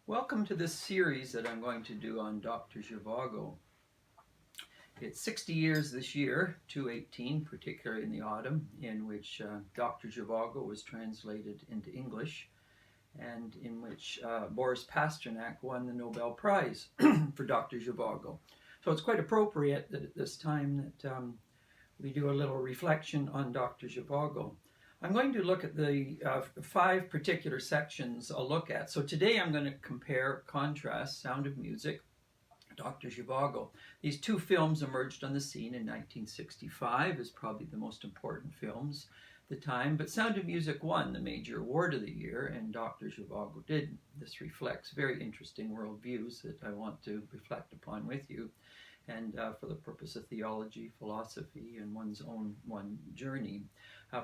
Welcome to this series that I'm going to do on Dr. Zhivago. It's 60 years this year, 2018, particularly in the autumn, in which Dr. Zhivago was translated into English and in which Boris Pasternak won the Nobel Prize for Dr. Zhivago. So it's quite appropriate that at this time that we do a little reflection on Dr. Zhivago. I'm going to look at the 5 particular sections I'll look at. So today I'm going to compare, contrast Sound of Music, Dr. Zhivago. These 2 films emerged on the scene in 1965 as probably the most important films at the time, but Sound of Music won the major award of the year and Dr. Zhivago didn't. This reflects very interesting worldviews that I want to reflect upon with you, and for the purpose of theology, philosophy, and one's own journey.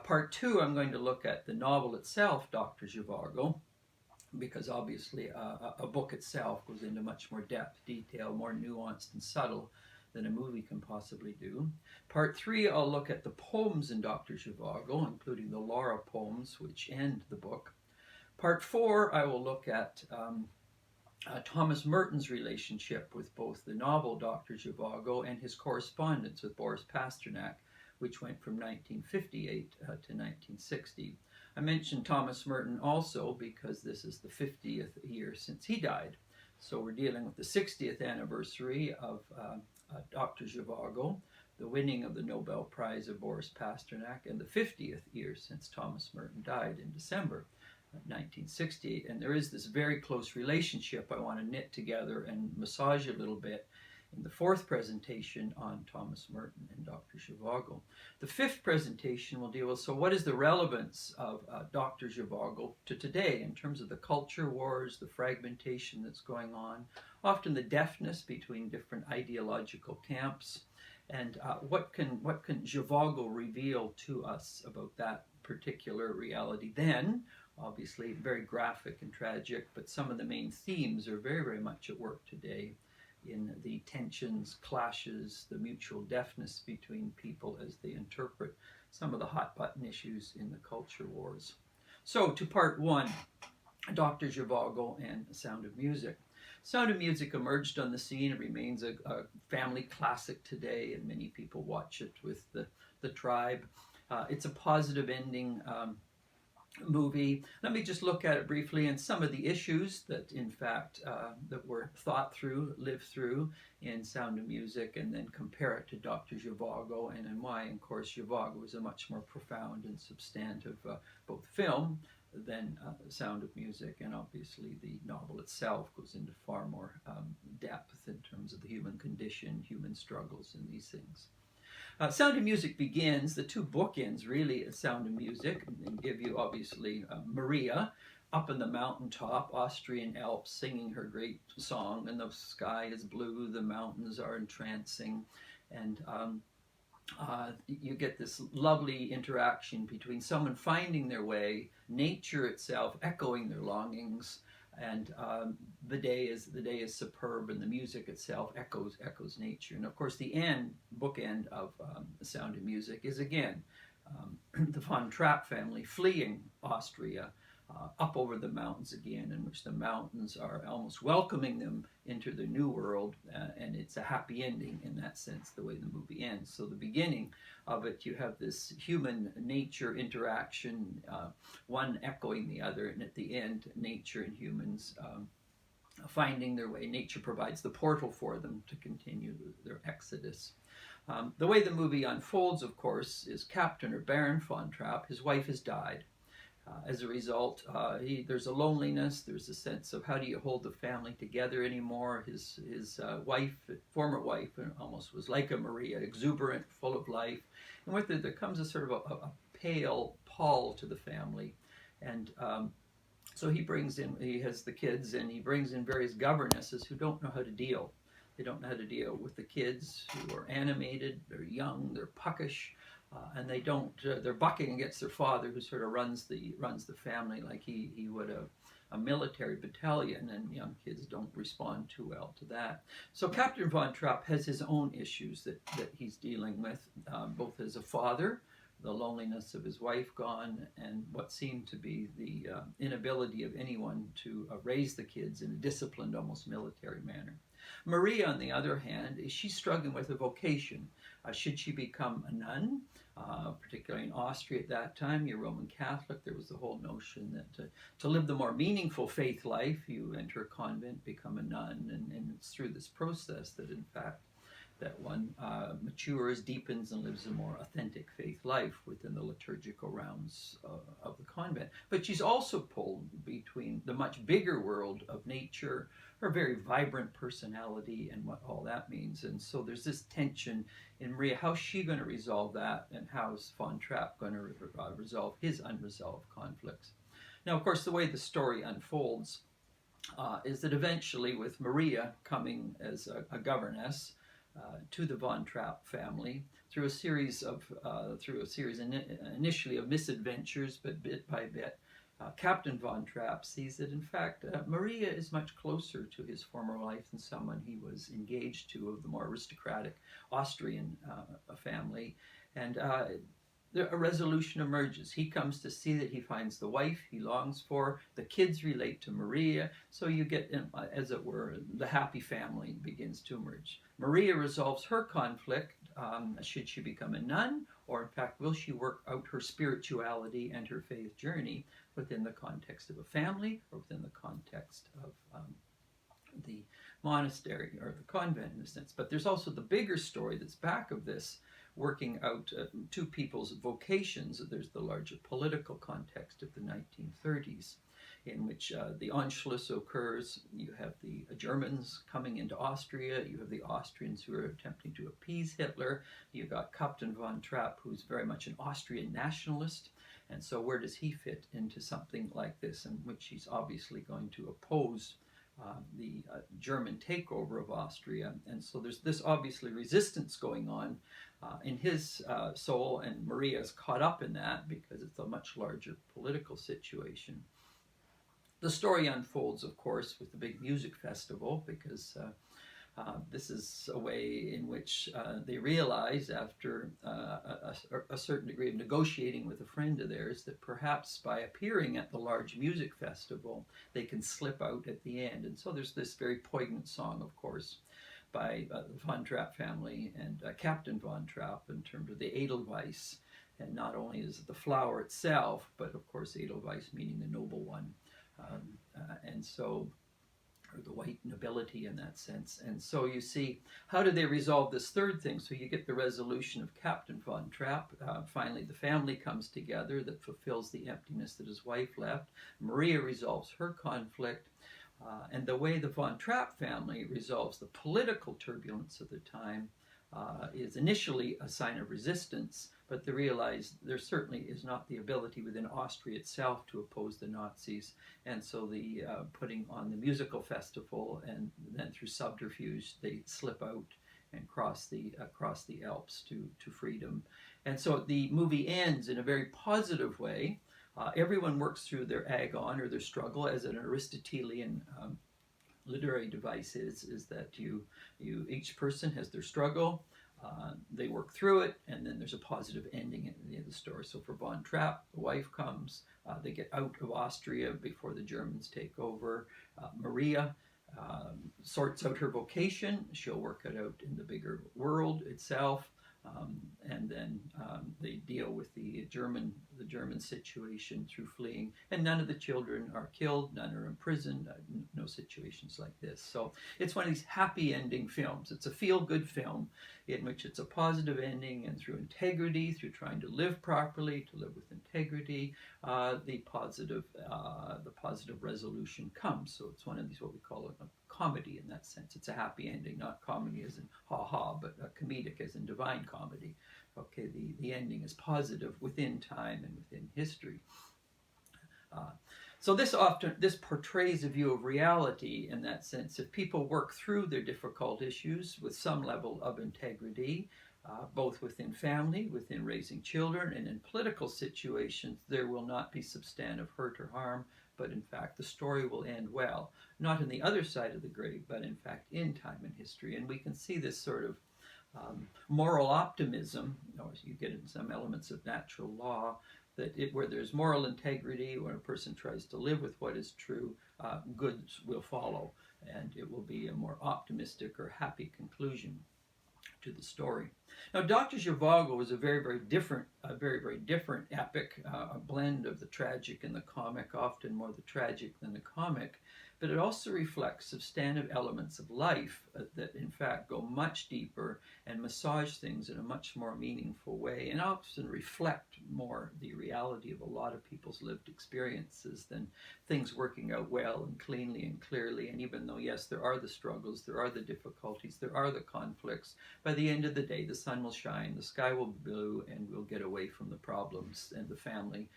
Part 2, I'm going to look at the novel itself, Dr. Zhivago, because obviously a book itself goes into much more depth, detail, more nuanced and subtle than a movie can possibly do. Part 3, I'll look at the poems in Dr. Zhivago, including the Laura poems, which end the book. Part 4, I will look at Thomas Merton's relationship with both the novel Dr. Zhivago and his correspondence with Boris Pasternak, which went from 1958 to 1960. I mentioned Thomas Merton also because this is the 50th year since he died. So we're dealing with the 60th anniversary of Dr. Zhivago, the winning of the Nobel Prize of Boris Pasternak, and the 50th year since Thomas Merton died in December 1968. And there is this very close relationship I want to knit together and massage a little bit in the 4th presentation on Thomas Merton and Dr. Zhivago. The 5th presentation will deal with, so what is the relevance of Dr. Zhivago to today in terms of the culture wars, the fragmentation that's going on, often the deafness between different ideological camps, and what can Zhivago reveal to us about that particular reality then. Obviously very graphic and tragic, but some of the main themes are very, very much at work today in the tensions, clashes, the mutual deafness between people as they interpret some of the hot button issues in the culture wars. So to part 1, Dr. Zhivago and Sound of Music. Sound of Music emerged on the scene. It remains a family classic today, and many people watch it with the tribe. It's a positive ending movie. Let me just look at it briefly and some of the issues that in fact that were thought through, lived through in Sound of Music, and then compare it to Dr. Zhivago and why, of course, Zhivago is a much more profound and substantive both film than Sound of Music, and obviously the novel itself goes into far more depth in terms of the human condition, human struggles, and these things. Sound of Music begins, the 2 bookends really at Sound of Music, and give you obviously Maria up in the mountaintop, Austrian Alps, singing her great song, and the sky is blue, the mountains are entrancing, and you get this lovely interaction between someone finding their way, nature itself echoing their longings, and the day is superb, and the music itself echoes nature. And of course, the bookend of The Sound of Music is again the Von Trapp family fleeing Austria up over the mountains again, in which the mountains are almost welcoming them into the new world, and it's a happy ending in that sense, the way the movie ends. So the beginning of it, you have this human-nature interaction, one echoing the other, and at the end, nature and humans finding their way. Nature provides the portal for them to continue their exodus. The way the movie unfolds, of course, is Captain or Baron Von Trapp, his wife has died. As a result, there's a loneliness, there's a sense of how do you hold the family together anymore. His wife, former wife, almost was like a Maria, exuberant, full of life. And with it, there comes a sort of a pale pall to the family. And so he has the kids, and he brings in various governesses who don't know how to deal. They don't know how to deal with the kids who are animated, they're young, they're puckish. And they're bucking against their father, who sort of runs the family like he would a military battalion, and young kids don't respond too well to that. So Captain Von Trapp has his own issues that he's dealing with, both as a father the loneliness of his wife gone, and what seemed to be the inability of anyone to raise the kids in a disciplined, almost military manner. Maria, on the other hand, she's struggling with a vocation. Should she become a nun? Particularly in Austria at that time, you're Roman Catholic, there was the whole notion that to live the more meaningful faith life, you enter a convent, become a nun, and it's through this process that, in fact, that one matures, deepens, and lives a more authentic faith life within the liturgical rounds of the convent. But she's also pulled between the much bigger world of nature, her very vibrant personality, and what all that means. And so there's this tension in Maria. How's she going to resolve that, and how's von Trapp going to resolve his unresolved conflicts? Now, of course, the way the story unfolds is that eventually, with Maria coming as a governess to the von Trapp family through a series initially of misadventures, but bit by bit, Captain von Trapp sees that, in fact, Maria is much closer to his former life than someone he was engaged to of the more aristocratic Austrian family. And a resolution emerges. He comes to see that he finds the wife he longs for. The kids relate to Maria. So you get, as it were, the happy family begins to emerge. Maria resolves her conflict. Should she become a nun? Or, in fact, will she work out her spirituality and her faith journey within the context of a family, or within the context of the monastery or the convent, in a sense? But there's also the bigger story that's back of this, working out two people's vocations. There's the larger political context of the 1930s, in which the Anschluss occurs. You have the Germans coming into Austria. You have the Austrians who are attempting to appease Hitler. You've got Captain von Trapp, who's very much an Austrian nationalist. And so where does he fit into something like this, in which he's obviously going to oppose the German takeover of Austria? And so there's this obviously resistance going on in his soul, and Maria is caught up in that because it's a much larger political situation. The story unfolds, of course, with the big music festival, because this is a way in which they realize, after a certain degree of negotiating with a friend of theirs, that perhaps by appearing at the large music festival, they can slip out at the end. And so there's this very poignant song, of course, by the von Trapp family and Captain von Trapp, in terms of the Edelweiss. And not only is it the flower itself, but of course Edelweiss meaning the noble one. And so, or the white nobility in that sense. And so you see, how do they resolve this third thing? So you get the resolution of Captain von Trapp. Finally, the family comes together that fulfills the emptiness that his wife left. Maria resolves her conflict. And the way the von Trapp family resolves the political turbulence of the time is initially a sign of resistance, but they realize there certainly is not the ability within Austria itself to oppose the Nazis. And so the putting on the musical festival, and then through subterfuge, they slip out and cross the Alps to freedom. And so the movie ends in a very positive way. Everyone works through their agon, or their struggle, as an Aristotelian literary device is that each person has their struggle, they work through it, and then there's a positive ending at the end of the story. So for von Trapp, the wife comes, they get out of Austria before the Germans take over. Maria sorts out her vocation. She'll work it out in the bigger world itself. And then they deal with the German situation through fleeing, and none of the children are killed, none are imprisoned, no situations like this. So it's one of these happy ending films. It's a feel-good film in which it's a positive ending, and through integrity, through trying to live properly, to live with integrity, the positive resolution comes. So it's one of these, what we call a comedy in that sense. It's a happy ending, not comedy as in ha-ha, but comedic as in divine comedy. Okay, the ending is positive within time and within history. So this portrays a view of reality in that sense. If people work through their difficult issues with some level of integrity, both within family, within raising children, and in political situations, there will not be substantive hurt or harm, but in fact the story will end well. Not on the other side of the grave, but in fact in time and history. And we can see this sort of Moral optimism, you get in some elements of natural law, where there's moral integrity, when a person tries to live with what is true, goods will follow, and it will be a more optimistic or happy conclusion to the story. Now, Dr. Zhivago was a very different epic, a blend of the tragic and the comic, often more the tragic than the comic, but it also reflects substantive elements of life that in fact go much deeper and massage things in a much more meaningful way, and often reflect more the reality of a lot of people's lived experiences than things working out well and cleanly and clearly. And even though, yes, there are the struggles, there are the difficulties, there are the conflicts, by the end of the day, the sun will shine, the sky will be blue, and we'll get away from the problems, and the family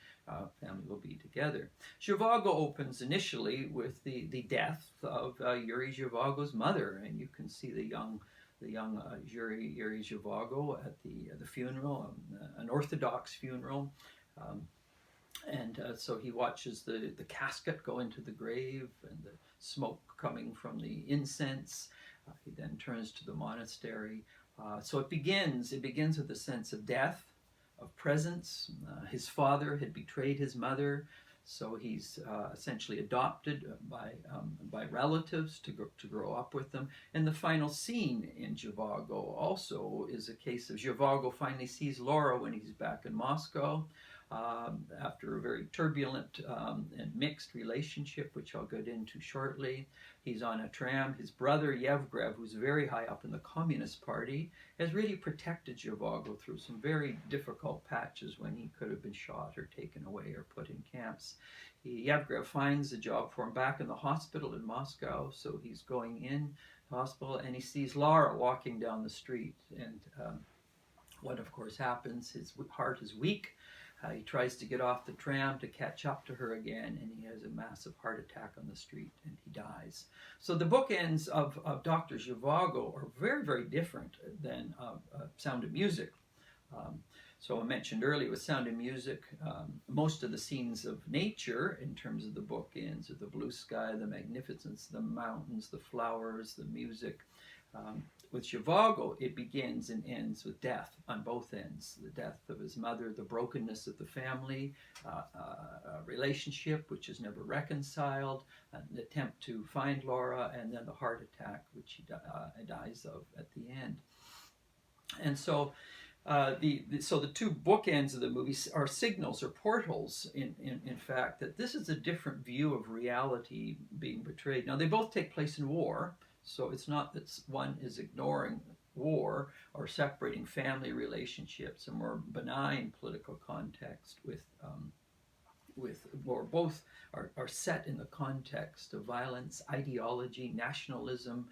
will be together. Zhivago opens initially with the death of Yuri Zhivago's mother, and you can see the young Yuri Zhivago at the funeral, an Orthodox funeral. So he watches the casket go into the grave and the smoke coming from the incense. He then turns to the monastery. So it begins with a sense of death, of presence. His father had betrayed his mother, so he's essentially adopted by relatives to grow up with them. And the final scene in Zhivago also is a case of Zhivago finally sees Laura when he's back in Moscow. After a very turbulent and mixed relationship, which I'll get into shortly. He's on a tram. His brother Yevgrev, who's very high up in the Communist Party, has really protected Zhivago through some very difficult patches when he could have been shot or taken away or put in camps. Yevgrev finds a job for him back in the hospital in Moscow, so he's going in the hospital and he sees Laura walking down the street. And what, of course, happens, his heart is weak. He tries to get off the tram to catch up to her again, and he has a massive heart attack on the street, and he dies. So the bookends of Dr. Zhivago are very different than Sound of Music. So I mentioned earlier with Sound of Music, most of the scenes of nature in terms of the bookends are the blue sky, the magnificence, the mountains, the flowers, the music. With Zhivago, it begins and ends with death on both ends. The death of his mother, the brokenness of the family, a relationship which is never reconciled, an attempt to find Laura, and then the heart attack, which he dies of at the end. And so the two bookends of the movie are signals or portals, in fact, that this is a different view of reality being portrayed. Now, they both take place in war. So it's not that one is ignoring war or separating family relationships, a more benign political context or both are set in the context of violence, ideology, nationalism.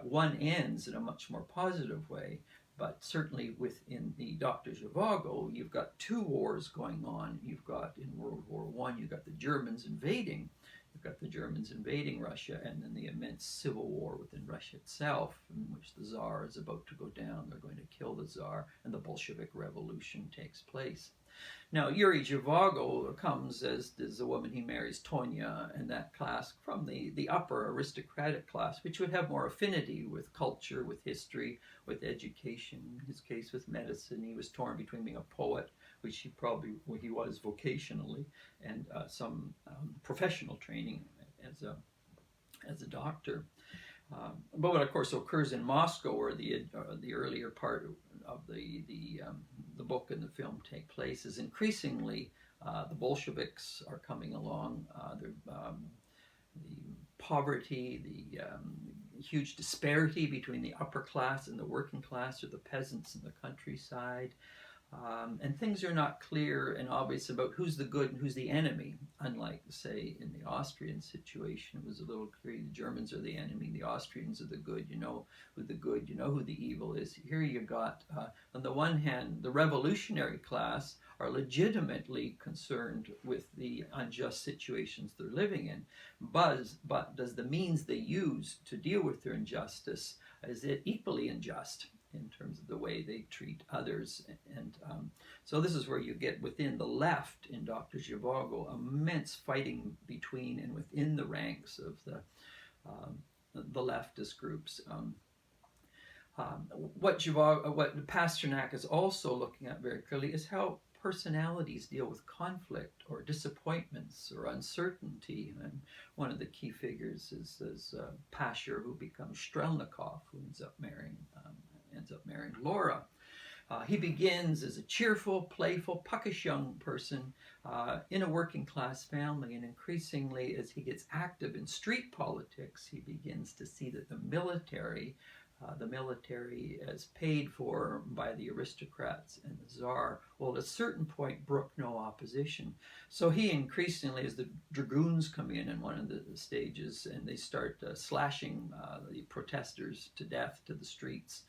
One ends in a much more positive way, but certainly within the Dr. Zhivago, you've got two wars going on. You've got in World War I, you've got the Germans invading. You've got the Germans invading Russia, and then the immense civil war within Russia itself, in which the Tsar is about to go down. They're going to kill the Tsar, and the Bolshevik Revolution takes place. Now, Yuri Zhivago comes as a woman he marries, Tonya, and that class from the upper aristocratic class, which would have more affinity with culture, with history, with education. In his case, with medicine, he was torn between being a poet, which he was vocationally, and some professional training as a doctor. But what, of course, occurs in Moscow, where the earlier part of the book and the film take place, is increasingly the Bolsheviks are coming along. The poverty, the huge disparity between the upper class and the working class, or the peasants in the countryside. And things are not clear and obvious about who's the good and who's the enemy. Unlike, say, in the Austrian situation, it was a little clear the Germans are the enemy, the Austrians are the good. You know who the good, you know who the evil is. Here you got, on the one hand, the revolutionary class are legitimately concerned with the unjust situations they're living in. But does the means they use to deal with their injustice, is it equally unjust in terms of the way they treat others? And so this is where you get within the left in Dr. Zhivago immense fighting between and within the ranks of the leftist groups. What Pasternak is also looking at very clearly is how personalities deal with conflict or disappointments or uncertainty. And one of the key figures is Pasher, who becomes Strelnikov, who ends up marrying Laura. He begins as a cheerful, playful, puckish young person in a working class family, and increasingly, as he gets active in street politics, he begins to see that the military is paid for by the aristocrats and the Tsar, will at a certain point brook no opposition. So he increasingly, as the dragoons come in one of the stages, and they start slashing the protesters to death to the streets,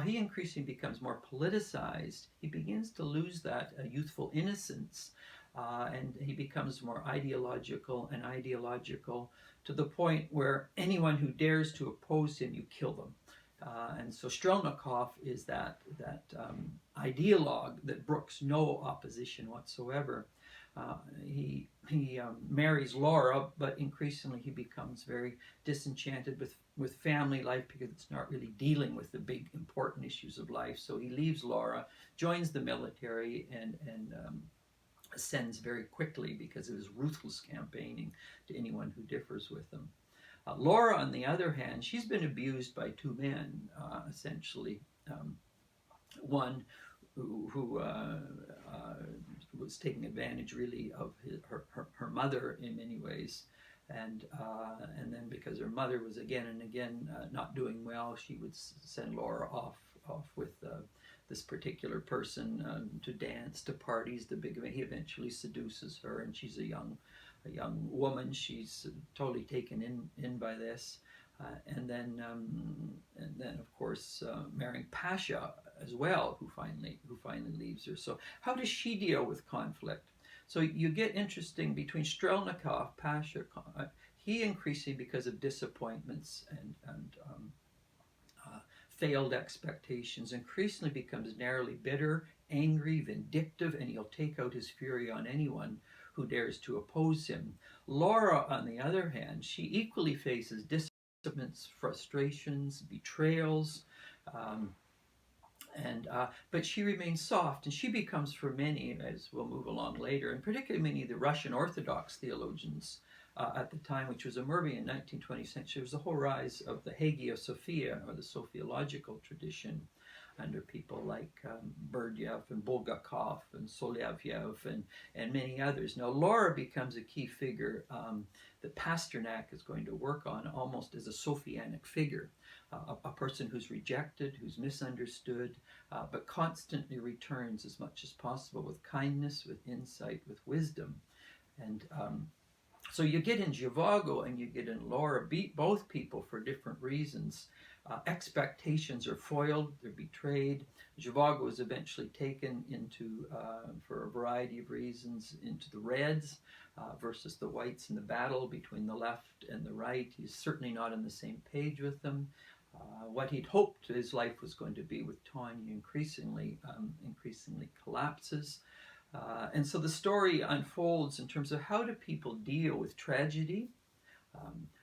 he increasingly becomes more politicized. He begins to lose that youthful innocence, and he becomes more ideological to the point where anyone who dares to oppose him, you kill them. And so Strelnikov is that ideologue that brooks no opposition whatsoever. He marries Laura, but increasingly he becomes very disenchanted with family life because it's not really dealing with the big important issues of life. So he leaves Laura, joins the military, and ascends very quickly because of his ruthless campaigning to anyone who differs with him. Laura, on the other hand, she's been abused by two men, essentially. One who was taking advantage, really, of her mother in many ways. And then because her mother was again and again not doing well, she would send Laura off with this particular person to dance, to parties, the big event. He eventually seduces her, and she's a young woman. She's totally taken in by this, and then of course marrying Pasha as well, who finally leaves her. So how does she deal with conflict? So you get interesting between Strelnikov, Pasha. He increasingly, because of disappointments and failed expectations, increasingly becomes narrowly bitter, angry, vindictive, and he'll take out his fury on anyone who dares to oppose him. Laura, on the other hand, she equally faces disappointments, frustrations, betrayals, but she remains soft, and she becomes, for many, as we'll move along later, and particularly many of the Russian Orthodox theologians at the time, which was emerging in the 19th century, was the whole rise of the Hagia Sophia, or the Sophiological tradition, under people like Berdyaev and Bulgakov and Solovyev and many others. Now, Laura becomes a key figure that Pasternak is going to work on almost as a Sophianic figure, a person who's rejected, who's misunderstood, but constantly returns as much as possible with kindness, with insight, with wisdom. And so you get in Zhivago and you get in Laura, both people for different reasons. Expectations are foiled, they're betrayed. Zhivago is eventually taken into, for a variety of reasons, into the Reds versus the Whites in the battle between the left and the right. He's certainly not on the same page with them. What he'd hoped his life was going to be with Tanya increasingly collapses. And so the story unfolds in terms of how do people deal with tragedy,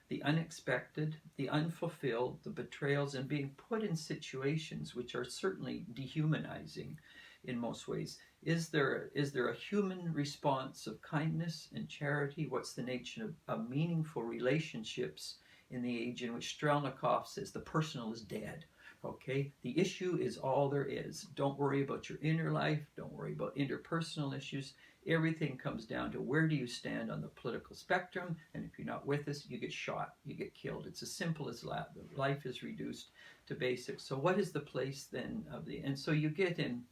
the unexpected, the unfulfilled, the betrayals, and being put in situations which are certainly dehumanizing in most ways. Is there a human response of kindness and charity? What's the nature of meaningful relationships in the age in which Strelnikov says the personal is dead? Okay, the issue is all there is. Don't worry about your inner life. Don't worry about interpersonal issues. Everything comes down to where do you stand on the political spectrum, and if you're not with us, you get shot, you get killed. It's as simple as that. Life is reduced to basics. So what is the place then of the? And so you get in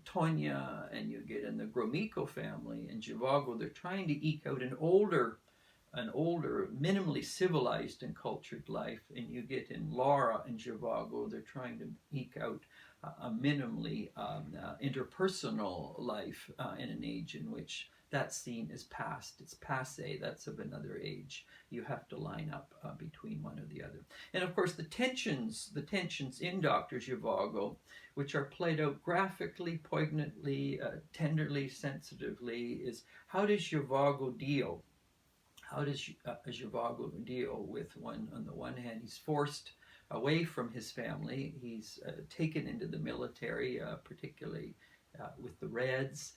Tonya, and you get in the Gromyko family and Zhivago. They're trying to eke out an older, minimally civilized and cultured life, and you get in Laura and Zhivago, they're trying to eke out a minimally interpersonal life in an age in which that's seen as past, it's passé, that's of another age. You have to line up between one or the other. And of course the tensions in Dr. Zhivago, which are played out graphically, poignantly, tenderly, sensitively, is how does Zhivago deal? How does Zhivago deal with on the one hand, he's forced away from his family. He's taken into the military, particularly with the Reds.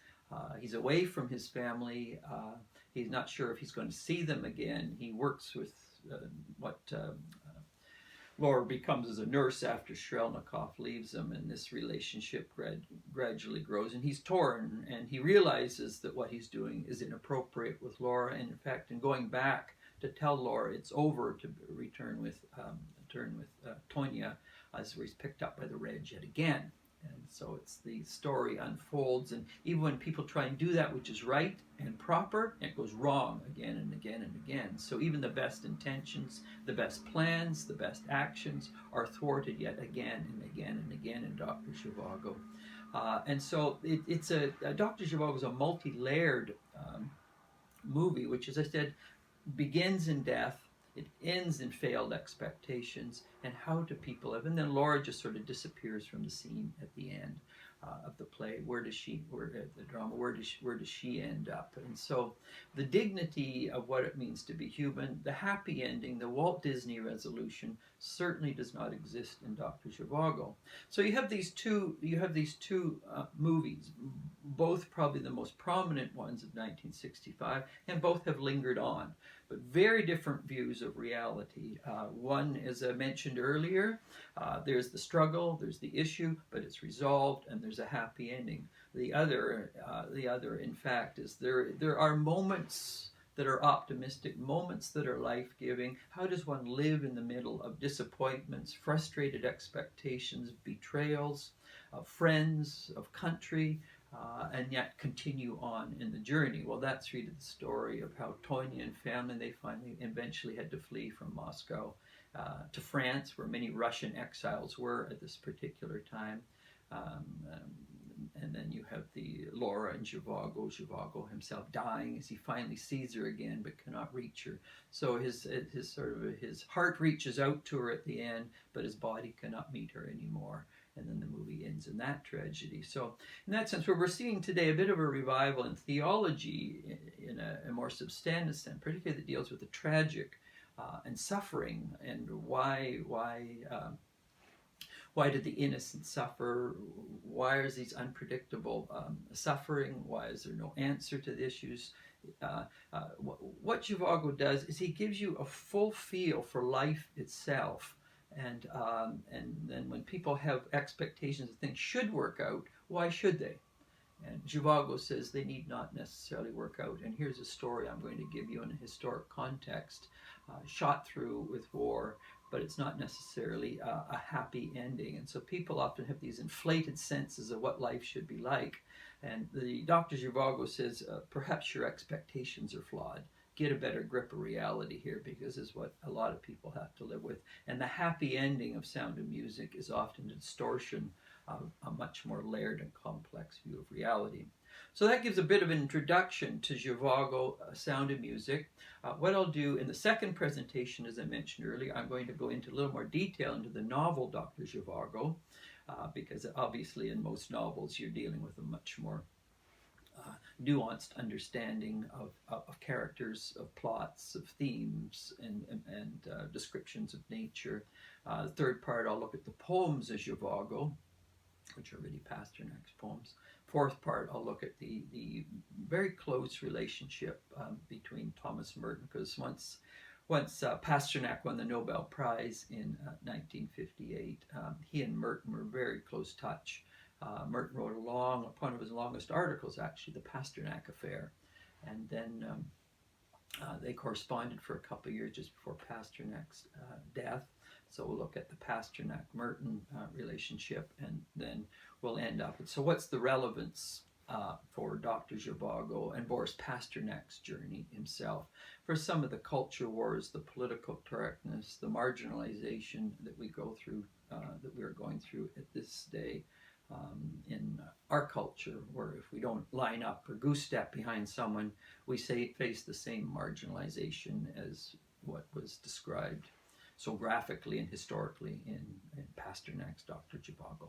He's away from his family. He's not sure if he's going to see them again. He works with what Laura becomes as a nurse after Shrelnikov leaves him, and this relationship gradually grows. And he's torn, and he realizes that what he's doing is inappropriate with Laura. And in fact, in going back to tell Laura it's over, to return with Tonya, as he's picked up by the Reds yet again. And so it's the story unfolds, and even when people try and do that which is right and proper, it goes wrong again and again and again. So even the best intentions, the best plans, the best actions are thwarted yet again and again and again in Dr. Zhivago. And so it's Dr. Zhivago is a multi-layered movie, which, as I said, begins in death. It ends in failed expectations, and how do people live? And then Laura just sort of disappears from the scene at the end of the play. Where does she end up? And so the dignity of what it means to be human, the happy ending, the Walt Disney resolution, certainly does not exist in Dr. Zhivago. So you have these two movies, both probably the most prominent ones of 1965, and both have lingered on, but very different views of reality. One, as I mentioned earlier, there's the struggle, there's the issue, but it's resolved, and there's a happy ending. The other, in fact, is there are moments that are optimistic, moments that are life-giving. How does one live in the middle of disappointments, frustrated expectations, betrayals of friends, of country, and yet continue on in the journey? Well, that's really the story of how Tonya and family, they finally eventually had to flee from Moscow to France, where many Russian exiles were at this particular time. And then you have the Laura and Zhivago himself dying as he finally sees her again but cannot reach her. So his heart reaches out to her at the end, but his body cannot meet her anymore. And then the movie ends in that tragedy. So in that sense, we're seeing today a bit of a revival in theology in a more substantive sense, particularly that deals with the tragic and suffering, and why did the innocent suffer? Why is these unpredictable suffering? Why is there no answer to the issues? What Zhivago does is he gives you a full feel for life itself. And then when people have expectations that things should work out, why should they? And Zhivago says they need not necessarily work out. And here's a story I'm going to give you in a historic context, shot through with war, but it's not necessarily a happy ending. And so people often have these inflated senses of what life should be like. And the Dr. Zhivago says, perhaps your expectations are flawed. Get a better grip of reality here, because this is what a lot of people have to live with. And the happy ending of Sound of Music is often a distortion of a much more layered and complex view of reality. So that gives a bit of an introduction to Zhivago, Sound of Music. What I'll do in the second presentation, as I mentioned earlier, I'm going to go into a little more detail into the novel Dr. Zhivago, because obviously in most novels you're dealing with a much more nuanced understanding of characters, of plots, of themes, and descriptions of nature. The third part, I'll look at the poems of Zhivago, which are really Pasternak's poems. Fourth part, I'll look at the very close relationship between Thomas Merton, because once Pasternak won the Nobel Prize in 1958, he and Merton were very close touch. Merton wrote one of his longest articles, actually, the Pasternak Affair. And then they corresponded for a couple of years just before Pasternak's death. So we'll look at the Pasternak-Merton relationship, and then we'll end up. So what's the relevance for Dr. Zhivago and Boris Pasternak's journey himself for some of the culture wars, the political correctness, the marginalization that we go through, that we're going through at this day in our culture, where if we don't line up or goose step behind someone, we face the same marginalization as what was described so graphically and historically in Pasternak's Dr. Zhivago.